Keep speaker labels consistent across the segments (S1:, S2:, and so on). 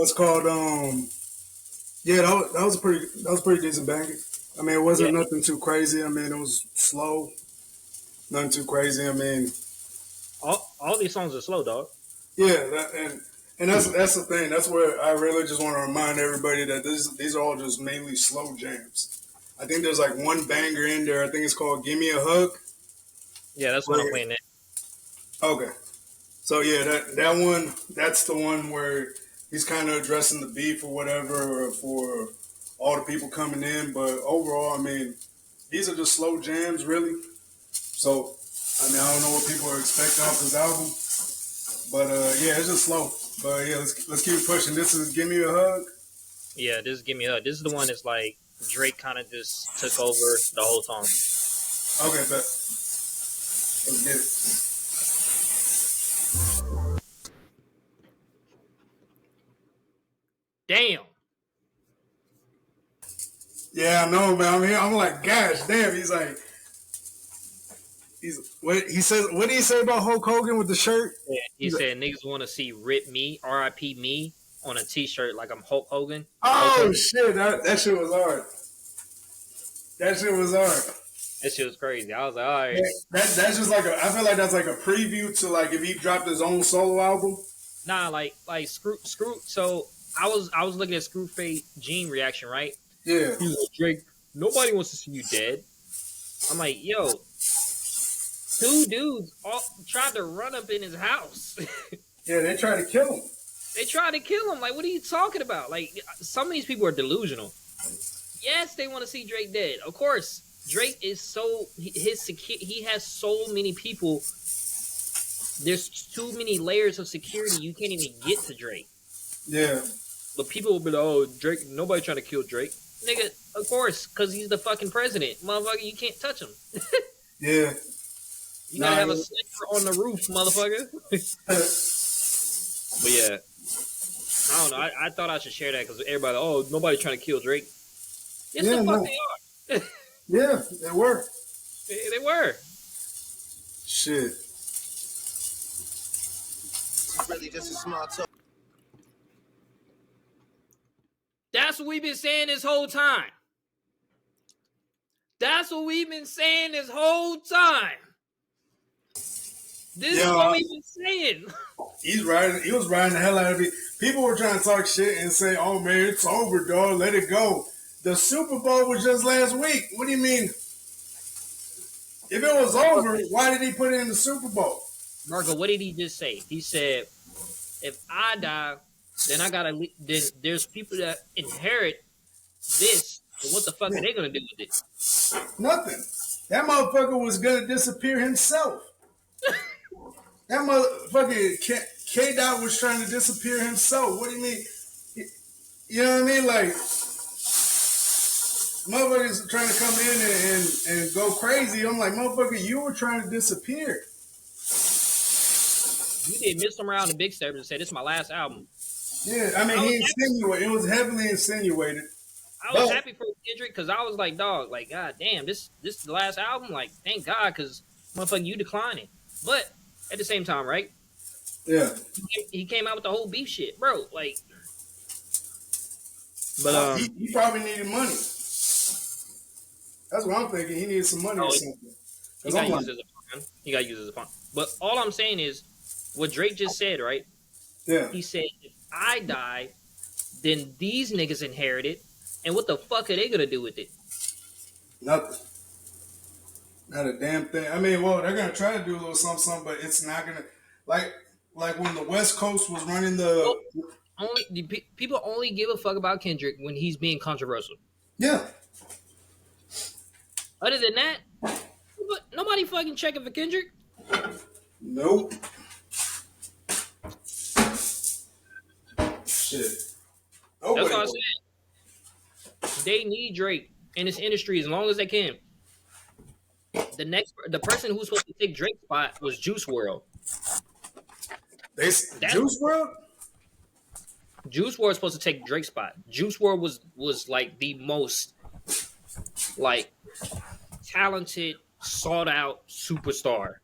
S1: what's called yeah, that was a pretty decent banger. I mean, it
S2: Yeah,
S1: wasn't nothing too crazy. I mean, it was slow, nothing too crazy. I mean,
S2: all these songs are slow, dog.
S1: yeah, and that's the thing. That's where I really just want to remind everybody that these are all just mainly slow jams. I think there's like one banger in there. I think it's called "Give Me a Hug."
S2: Yeah, that's what I'm
S1: Where,
S2: playing. That.
S1: okay, so yeah, that one, that's the one where he's kind of addressing the beef or whatever, or for all the people coming in. But overall, I mean, these are just slow jams, really. So, I mean, I don't know what people are expecting off this album, but yeah, it's just slow. But yeah, let's keep it pushing. This is "Give Me a Hug."
S2: Yeah, this is Give Me a Hug. This is the one that's like Drake kind of just took over the whole song.
S1: Okay, bet. Let's get it.
S2: Damn.
S1: Yeah, I know, man. I'm here. I'm like, gosh, damn. What he says. What did he say about Hulk Hogan with the shirt?
S2: Yeah, he
S1: He's like,
S2: said niggas want to see Rip Me, R.I.P. Me on a T-shirt like I'm Hulk Hogan. Hulk
S1: oh
S2: Hogan.
S1: shit, that shit was hard. That shit was hard.
S2: That shit was crazy. I was like, all
S1: Yeah,
S2: right.
S1: that's just like I feel like that's like a preview to like if he dropped his own solo album.
S2: Nah, like screw. So I was looking at Screwface Gene reaction, right?
S1: Yeah,
S2: He was like, Drake, nobody wants to see you dead. I'm like, yo, two dudes all tried to run up in his house.
S1: yeah, they tried to kill him.
S2: They tried to kill him. Like, what are you talking about? Like, some of these people are delusional. Yes, they want to see Drake dead. Of course, Drake is so he has so many people. There's too many layers of security. You can't even get to Drake.
S1: Yeah,
S2: But people will be like, "Oh, Drake, nobody trying to kill Drake." Nigga, of course, because he's the fucking president. Motherfucker, you can't touch him.
S1: yeah.
S2: You gotta
S1: Nah,
S2: have a sniper on the roof, motherfucker. But yeah, I don't know. I thought I should share that because everybody, oh, nobody trying to kill Drake. Yes,
S1: yeah,
S2: the fuck
S1: no,
S2: they are.
S1: yeah, they were.
S2: They were.
S1: Shit.
S3: Really just a small talk.
S2: That's what we've been saying this whole time. That's what we've been saying this whole time. This is what we've been saying.
S1: He was riding the hell out of it. People were trying to talk shit and say, "Oh man, it's over, dog. Let it go." The Super Bowl was just last week. What do you mean? If it was over, why did he put it in the Super Bowl?
S2: Barco, what did he just say? He said, "If I die, then I gotta. Then there's people that inherit this. And what the fuck are they gonna do with it?"
S1: Nothing. That motherfucker was gonna disappear himself. That motherfucker K Dot was trying to disappear himself. What do you mean? You know what I mean? Like motherfuckers trying to come in and go crazy. I'm like, motherfucker, you were trying to disappear.
S2: You did miss them around the big stage and say, "This is my last album."
S1: Yeah, I mean, he insinuated. It was heavily insinuated.
S2: I was happy for Kendrick because I was like, dog, like, god damn, this is the last album. Like, thank God, because motherfucker, you declining. But at the same time, right?
S1: Yeah.
S2: He came out with the whole beef shit, bro. Like, but
S1: he probably needed money. That's what I'm thinking. He needed some money or something.
S2: He got used as a pawn. He got used as a pawn. But all I'm saying is what Drake just said, right?
S1: Yeah.
S2: He said, if I die, then these niggas inherit it. And what the fuck are they gonna do with it?
S1: Nothing. Not a damn thing. I mean, well, they're gonna try to do a little something, but it's not gonna like when the West Coast was running the
S2: people only give a fuck about Kendrick when he's being controversial.
S1: Yeah.
S2: Other than that, nobody fucking checking for Kendrick.
S1: Nope. Shit. Nobody.
S2: That's all I said. They need Drake in this industry as long as they can. The person who's supposed to take Drake's spot was Juice WRLD.
S1: Juice WRLD?
S2: Juice WRLD is supposed to take Drake's spot. Juice WRLD was like the most like talented, sought out superstar.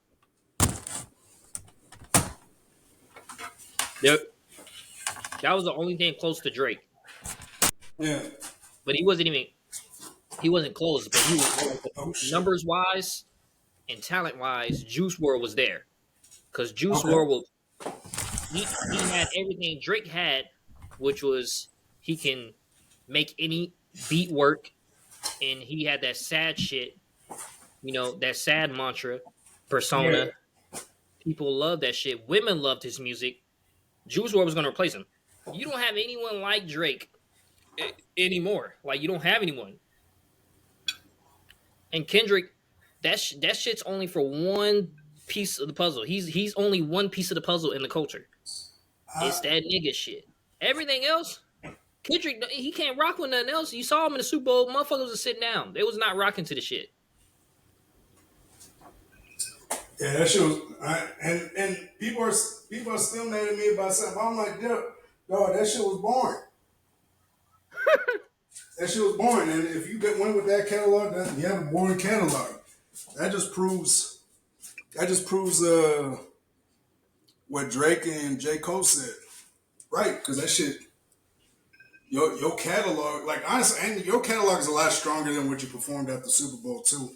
S2: That was the only thing close to Drake.
S1: Yeah.
S2: But he wasn't close. But he was like,
S1: Oh shit.
S2: numbers wise and talent wise, Juice World was there because Juice
S1: Okay.
S2: World was he had everything Drake had, which was he can make any beat work, and he had that sad shit, that sad mantra
S1: Yeah.
S2: persona. People love that shit. Women loved his music. Juice WRLD was going to replace him. You don't have anyone like Drake anymore. Like you don't have anyone. And Kendrick, that shit's only for one piece of the puzzle. He's only one piece of the puzzle in the culture. It's that nigga shit. Everything else, Kendrick, he can't rock with nothing else. You saw him in the Super Bowl. Motherfuckers was sitting down. They was not rocking to the shit.
S1: Yeah, that shit was, and people are still mad at me about something. I'm like, dog, that shit was boring. That shit was boring, and if you went with that catalog, you have a boring catalog. That just proves what Drake and J. Cole said, right? Because that shit, your catalog, like honestly, and your catalog is a lot stronger than what you performed at the Super Bowl too.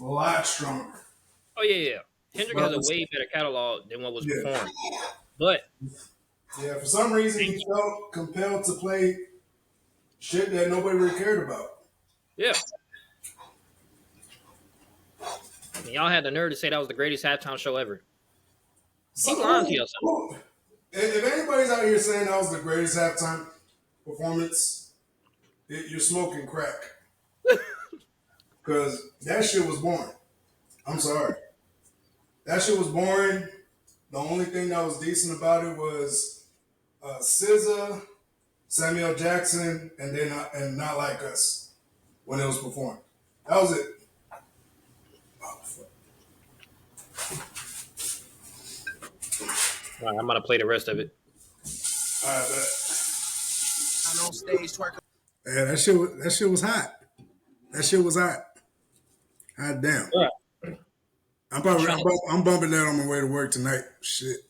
S1: A lot stronger.
S2: Oh yeah. Kendrick has a way better catalog than what was
S1: Yeah.
S2: performed. But
S1: yeah, for some reason he felt compelled to play shit that nobody really cared about.
S2: yeah. I mean, y'all had the nerve to say that was the greatest halftime show ever. Keep lying to yourself.
S1: If anybody's out here saying that was the greatest halftime performance, you're smoking crack. Because that shit was boring. I'm sorry. That shit was boring. The only thing that was decent about it was SZA, Samuel Jackson, and then and Not Like Us when it was performed. That was it. Oh, fuck.
S2: All right, I'm gonna play the rest of it.
S1: All right, bet.
S3: I'm on stage twerking.
S1: Yeah, that shit was hot. That shit was hot. Hot damn.
S2: All right.
S1: I'm bumping that on my way to work tonight. Shit.